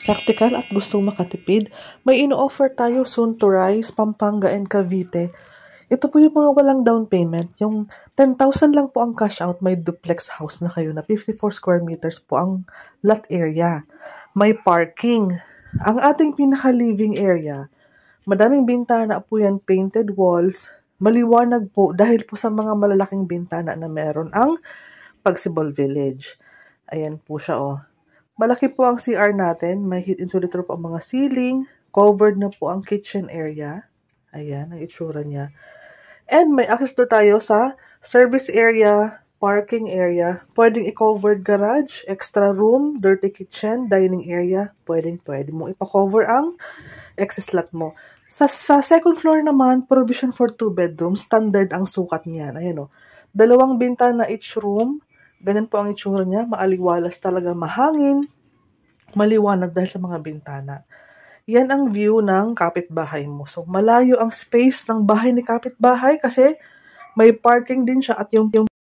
Praktikal at gustong makatipid, may ino-offer tayo soon to Rise, Pampanga and Cavite. Ito po yung mga walang down payment. Yung 10,000 lang po ang cash out, may duplex house na kayo na 54 square meters po ang lot area. May parking. Ang ating pinaka-living area, madaming bintana po yan, painted walls, maliwanag po dahil po sa mga malalaking bintana na meron ang Pagsibol Village. Ayan po siya oh. Malaki po ang CR natin, may heat insulator po ang mga ceiling, covered na po ang kitchen area. Ayan, ang itsura niya. And may access to tayo sa service area, parking area, pwedeng i-covered garage, extra room, dirty kitchen, dining area, pwede mo ipa-cover ang excess lot mo. Sa second floor naman, provision for 2 bedrooms, standard ang sukat niyan. Ayan o, 2 bintana each room, ganyan po ang itsura niya, maaliwalas talaga, mahangin, maliwanag dahil sa mga bintana. Yan ang view ng kapitbahay mo. So, malayo ang space ng bahay ni kapitbahay kasi may parking din siya at yung